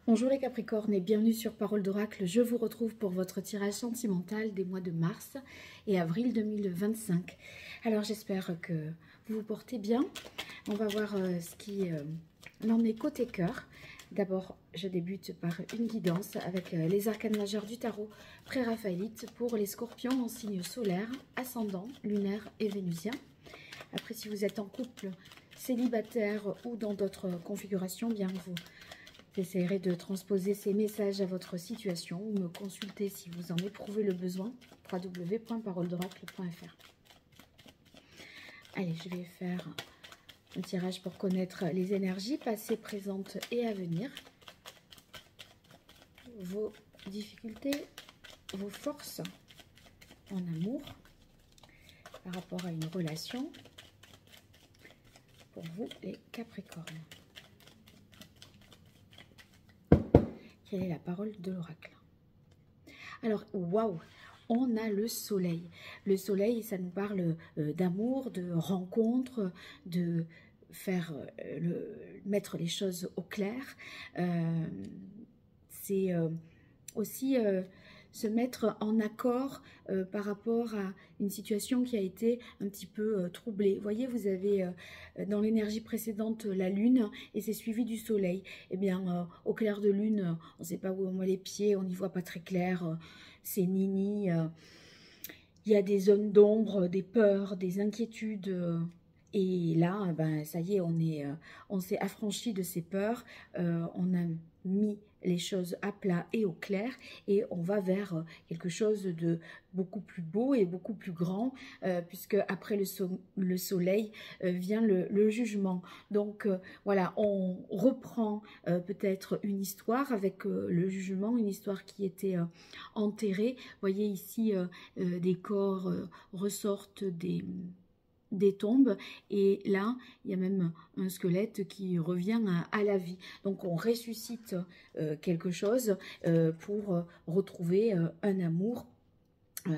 Bonjour les Capricornes et bienvenue sur Parole d'Oracle. Je vous retrouve pour votre tirage sentimental des mois de mars et avril 2025. Alors j'espère que vous vous portez bien. On va voir ce qui en est côté cœur. D'abord, je débute par une guidance avec les arcanes majeurs du tarot pré-raphaélite pour les scorpions en signe solaire, ascendant, lunaire et vénusien. Après, si vous êtes en couple, célibataire ou dans d'autres configurations, bien vous essayerez de transposer ces messages à votre situation ou me consulter si vous en éprouvez le besoin, www.paroledoracle.fr. Allez, je vais faire un tirage pour connaître les énergies passées, présentes et à venir, vos difficultés, vos forces en amour par rapport à une relation pour vous les Capricornes. Quelle est la parole de l'oracle? Alors, waouh, on a le soleil. Le soleil, ça nous parle d'amour, de rencontre, de faire mettre les choses au clair. C'est aussi se mettre en accord par rapport à une situation qui a été un petit peu troublée. Vous voyez, vous avez dans l'énergie précédente la lune et c'est suivi du soleil. Eh bien, au clair de lune, on ne sait pas où on met les pieds, on n'y voit pas très clair, c'est nini. Il y a des zones d'ombre, des peurs, des inquiétudes. Et là, ben, ça y est, on s'est affranchi de ces peurs, on a mis les choses à plat et au clair et on va vers quelque chose de beaucoup plus beau et beaucoup plus grand puisque après le soleil vient le jugement. Donc voilà, on reprend peut-être une histoire avec le jugement, une histoire qui était enterrée. Vous voyez ici des corps ressortent des tombes et là il y a même un squelette qui revient à la vie. Donc on ressuscite quelque chose pour retrouver un amour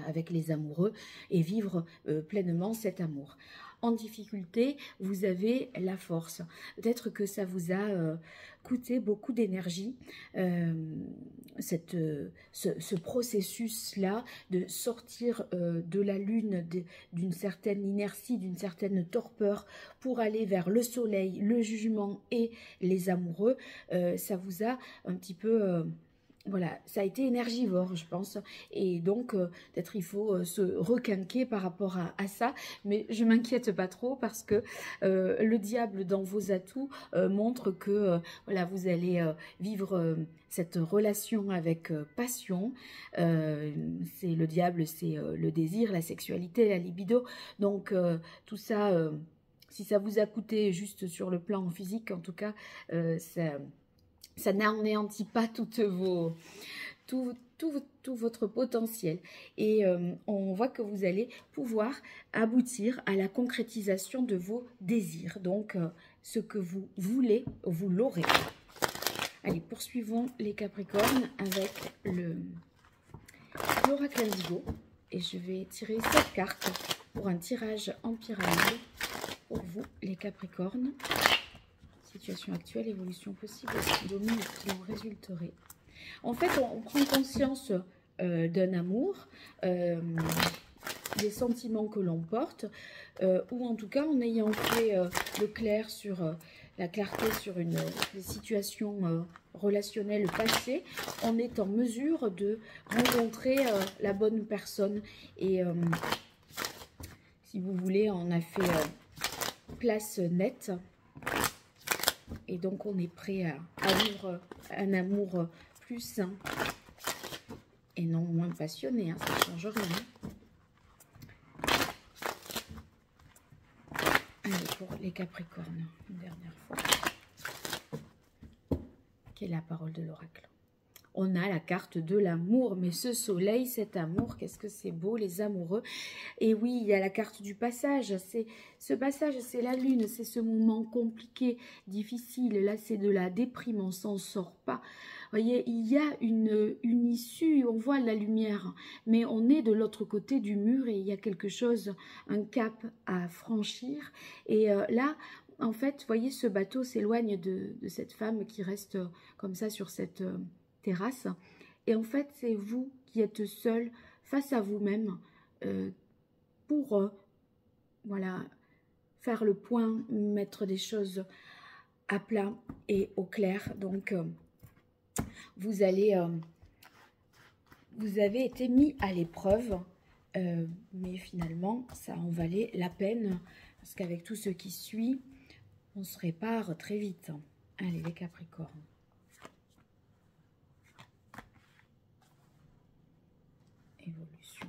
avec les amoureux et vivre pleinement cet amour. En difficulté, vous avez la force. Peut-être que ça vous a coûté beaucoup d'énergie, ce processus-là de sortir de la lune, d'une certaine inertie, d'une certaine torpeur pour aller vers le soleil, le jugement et les amoureux. Ça vous a un petit peu... voilà, ça a été énergivore, je pense. Et donc, peut-être il faut se requinquer par rapport à ça. Mais je m'inquiète pas trop parce que le diable dans vos atouts montre que voilà, vous allez vivre cette relation avec passion. C'est le diable, c'est le désir, la sexualité, la libido. Donc, tout ça, si ça vous a coûté juste sur le plan physique, en tout cas, ça n'anéantit pas tout votre potentiel. Et on voit que vous allez pouvoir aboutir à la concrétisation de vos désirs. Donc, ce que vous voulez, vous l'aurez. Allez, poursuivons les Capricornes avec l'oracle Indigo. Et je vais tirer cette carte pour un tirage en pyramide pour vous, les Capricornes. Situation actuelle, évolution possible, domine qui en résulterait. En fait, on prend conscience d'un amour, des sentiments que l'on porte, ou en tout cas en ayant fait le clair sur la clarté sur une situation relationnelle passée, on est en mesure de rencontrer la bonne personne. Et si vous voulez, on a fait place nette. Et donc, on est prêt à vivre un amour plus sain et non moins passionné. Hein, ça ne change rien. Allez, pour les Capricornes, une dernière fois. Quelle est la parole de l'oracle? On a la carte de l'amour, mais ce soleil, cet amour, qu'est-ce que c'est beau, les amoureux. Et oui, il y a la carte du passage. Ce passage, c'est la lune, c'est ce moment compliqué, difficile. Là, c'est de la déprime, on s'en sort pas. Vous voyez, il y a une issue, on voit la lumière, mais on est de l'autre côté du mur et il y a quelque chose, un cap à franchir. Et là, en fait, vous voyez, ce bateau s'éloigne de cette femme qui reste comme ça sur cette terrasse. Et en fait, c'est vous qui êtes seul face à vous-même pour voilà, faire le point, mettre des choses à plat et au clair. Donc, vous avez été mis à l'épreuve, mais finalement, ça en valait la peine, parce qu'avec tout ce qui suit, on se répare très vite. Allez, les Capricornes. Évolution.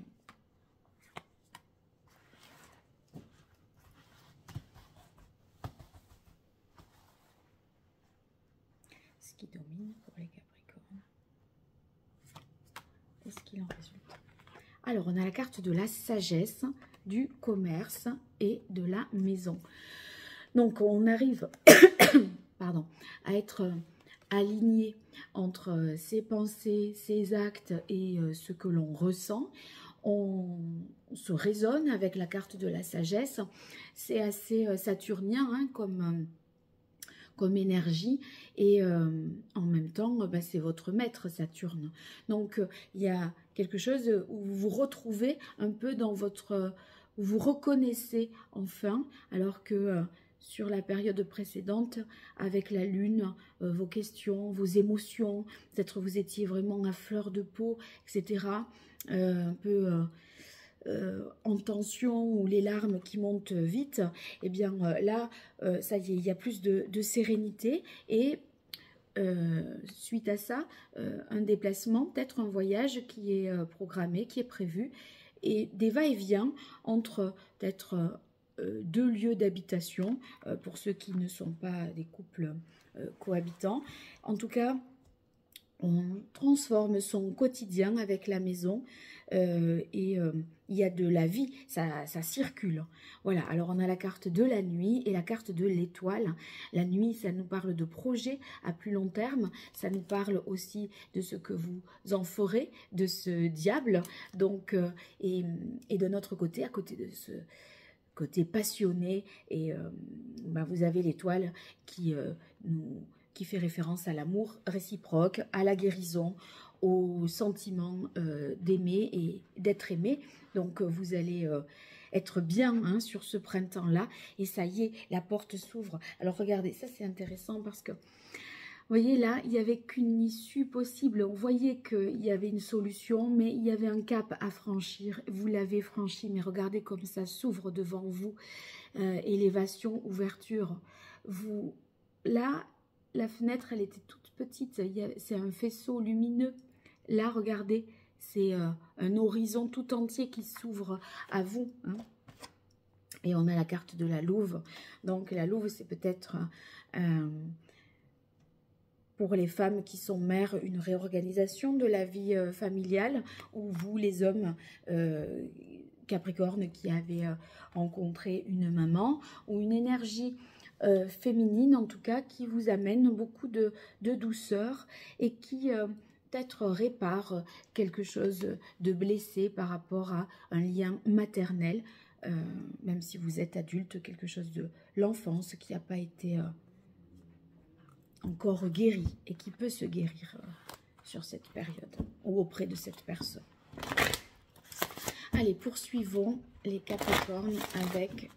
Ce qui domine pour les Capricornes. Et ce qu'il en résulte. Alors, on a la carte de la sagesse, du commerce et de la maison. Donc, on arrive pardon, à être aligné entre ses pensées, ses actes et ce que l'on ressent. On se raisonne avec la carte de la sagesse. C'est assez saturnien hein, comme énergie et en même temps c'est votre maître Saturne, donc il y a quelque chose où vous vous retrouvez un peu dans votre, où vous reconnaissez enfin, alors que sur la période précédente avec la lune, vos questions, vos émotions, peut-être vous étiez vraiment à fleur de peau, etc., un peu en tension ou les larmes qui montent vite, et bien là, ça y est, il y a plus de sérénité et suite à ça, un déplacement, peut-être un voyage qui est programmé, qui est prévu, et des va-et-vient entre peut-être deux lieux d'habitation, pour ceux qui ne sont pas des couples cohabitants. En tout cas, on transforme son quotidien avec la maison et il y a de la vie, ça circule. Voilà, alors on a la carte de la nuit et la carte de l'étoile. La nuit, ça nous parle de projets à plus long terme, ça nous parle aussi de ce que vous en ferez, de ce diable. Donc, et de notre côté, à côté de ce côté passionné, et vous avez l'étoile qui qui fait référence à l'amour réciproque, à la guérison, au sentiment d'aimer et d'être aimé. Donc vous allez être bien hein, sur ce printemps-là. Et ça y est, la porte s'ouvre. Alors regardez, ça c'est intéressant parce que, vous voyez là, il n'y avait qu'une issue possible. On voyait qu'il y avait une solution, mais il y avait un cap à franchir. Vous l'avez franchi, mais regardez comme ça s'ouvre devant vous. Élévation, ouverture. Vous, là, la fenêtre, elle était toute petite. C'est un faisceau lumineux. Là, regardez, c'est un horizon tout entier qui s'ouvre à vous. Hein. Et on a la carte de la louve. Donc, la louve, c'est peut-être pour les femmes qui sont mères, une réorganisation de la vie familiale, ou vous, les hommes Capricorne, qui avez rencontré une maman, ou une énergie féminine, en tout cas, qui vous amène beaucoup de douceur et qui peut-être répare quelque chose de blessé par rapport à un lien maternel, même si vous êtes adulte, quelque chose de l'enfance qui n'a pas été encore guéri et qui peut se guérir sur cette période ou auprès de cette personne. Allez, poursuivons les Capricornes avec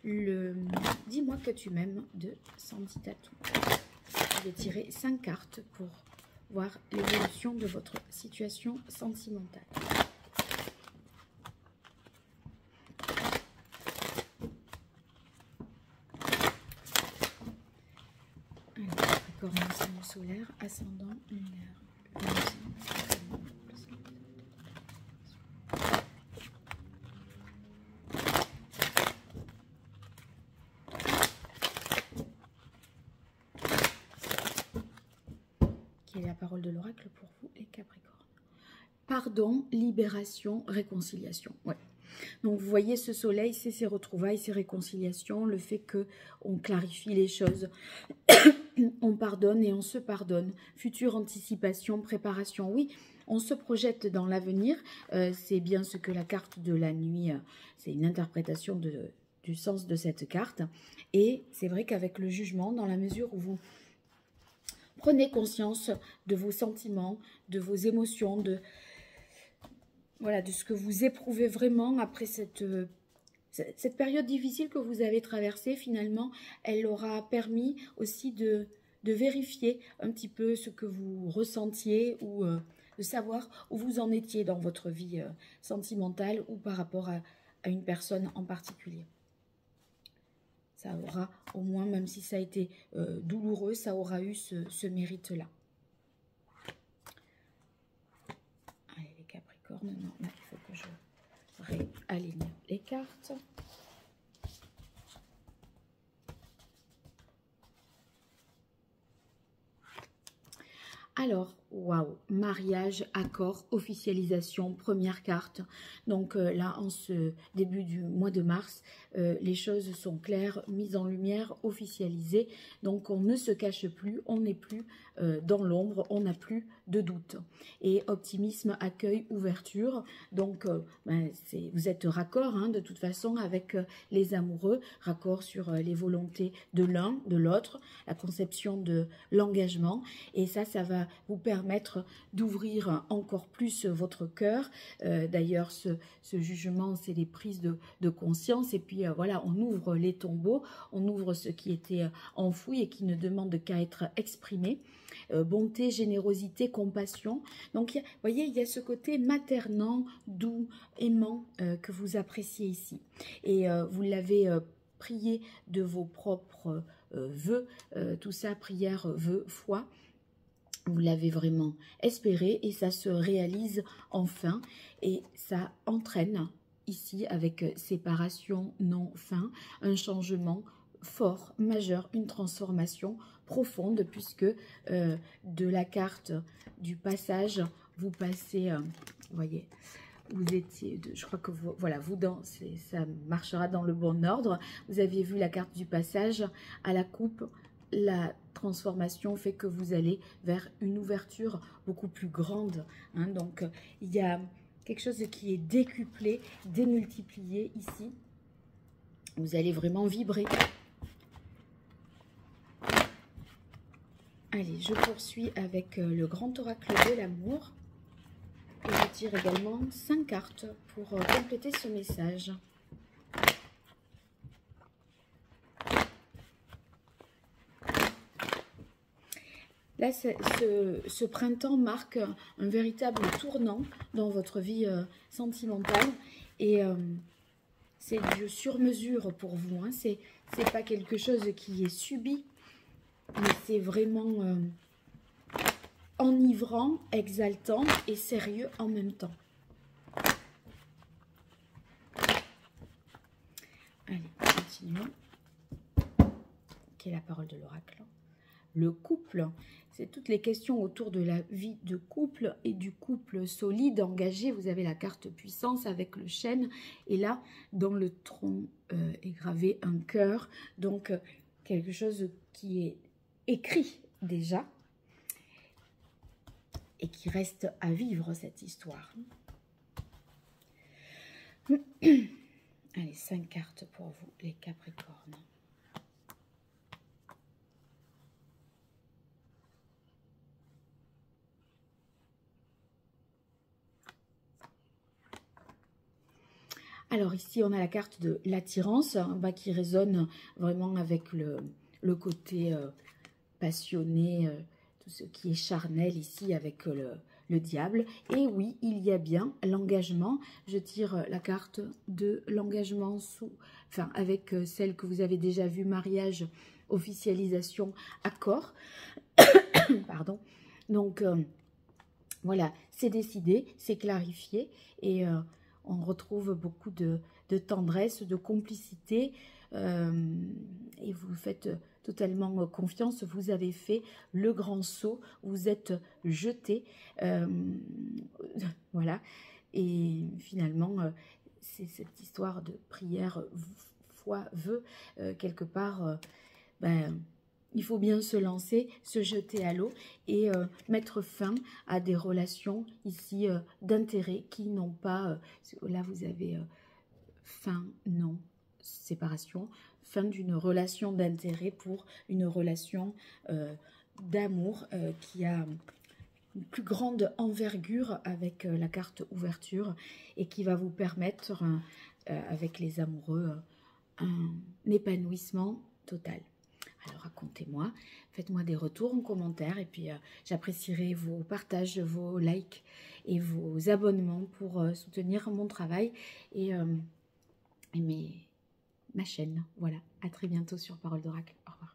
le « Dis-moi que tu m'aimes » de Sandy Tatou. Je vais tirer 5 cartes pour voir l'évolution de votre situation sentimentale. Alors, Capricorne, signe solaire, ascendant, lunaire. Quelle est la parole de l'oracle pour vous, les Capricornes? Pardon, libération, réconciliation. Ouais. Donc, vous voyez, ce soleil, c'est ses retrouvailles, ses réconciliations, le fait qu'on clarifie les choses. On pardonne et on se pardonne. Future anticipation, préparation, oui. On se projette dans l'avenir. C'est bien ce que la carte de la nuit, c'est une interprétation du sens de cette carte. Et c'est vrai qu'avec le jugement, dans la mesure où vous prenez conscience de vos sentiments, de vos émotions, de ce que vous éprouvez vraiment après cette période difficile que vous avez traversée, finalement, elle aura permis aussi de vérifier un petit peu ce que vous ressentiez ou de savoir où vous en étiez dans votre vie sentimentale ou par rapport à une personne en particulier. Ça aura au moins, même si ça a été douloureux, ça aura eu ce mérite-là. Allez, les Capricornes, non, il faut que je réaligne les cartes. Alors, waouh, mariage, accord, officialisation, première carte. Donc là, en ce début du mois de mars, les choses sont claires, mises en lumière, officialisées. Donc on ne se cache plus, on n'est plus dans l'ombre, on n'a plus de doute. Et optimisme, accueil, ouverture. Donc vous êtes raccord hein, de toute façon avec les amoureux, raccord sur les volontés de l'un, de l'autre, la conception de l'engagement. Et ça va vous permettre d'ouvrir encore plus votre cœur. D'ailleurs, ce jugement, c'est les prises de conscience. Et puis, voilà, on ouvre les tombeaux, on ouvre ce qui était enfoui et qui ne demande qu'à être exprimé. Bonté, générosité, compassion. Donc, vous voyez, il y a ce côté maternant, doux, aimant que vous appréciez ici. Et vous l'avez prié de vos propres vœux, tout ça, prière, vœux, foi. Vous l'avez vraiment espéré et ça se réalise enfin et ça entraîne ici avec séparation non fin, un changement fort, majeur, une transformation profonde puisque de la carte du passage, vous passez, vous voyez, vous étiez, je crois que vous, voilà, ça marchera dans le bon ordre. Vous aviez vu la carte du passage à la coupe. La transformation fait que vous allez vers une ouverture beaucoup plus grande. Hein, donc, il y a quelque chose qui est décuplé, démultiplié ici. Vous allez vraiment vibrer. Allez, je poursuis avec le grand oracle de l'amour. Et je tire également 5 cartes pour compléter ce message. Là, ce printemps marque un véritable tournant dans votre vie sentimentale et c'est du sur-mesure pour vous. Hein. C'est pas quelque chose qui est subi, mais c'est vraiment enivrant, exaltant et sérieux en même temps. Allez, continuons. Quelle est la parole de l'oracle ? Le couple, c'est toutes les questions autour de la vie de couple et du couple solide, engagé. Vous avez la carte puissance avec le chêne. Et là, dans le tronc est gravé un cœur. Donc, quelque chose qui est écrit déjà et qui reste à vivre, cette histoire. Allez, 5 cartes pour vous, les Capricornes. Alors ici, on a la carte de l'attirance qui résonne vraiment avec le côté passionné, tout ce qui est charnel ici avec le diable. Et oui, il y a bien l'engagement. Je tire la carte de l'engagement avec celle que vous avez déjà vue, mariage, officialisation, accord. Pardon. Donc, voilà, c'est décidé, c'est clarifié et on retrouve beaucoup de tendresse, de complicité et vous faites totalement confiance. Vous avez fait le grand saut, vous êtes jeté, voilà. Et finalement, c'est cette histoire de prière, foi, vœu, quelque part, il faut bien se lancer, se jeter à l'eau et mettre fin à des relations ici d'intérêt qui n'ont pas... là, vous avez fin, non, séparation, fin d'une relation d'intérêt pour une relation d'amour qui a une plus grande envergure avec la carte ouverture et qui va vous permettre, avec les amoureux, un épanouissement total. Alors racontez-moi, faites-moi des retours en commentaire et puis j'apprécierai vos partages, vos likes et vos abonnements pour soutenir mon travail et ma chaîne. Voilà, à très bientôt sur Parole d'Oracle. Au revoir.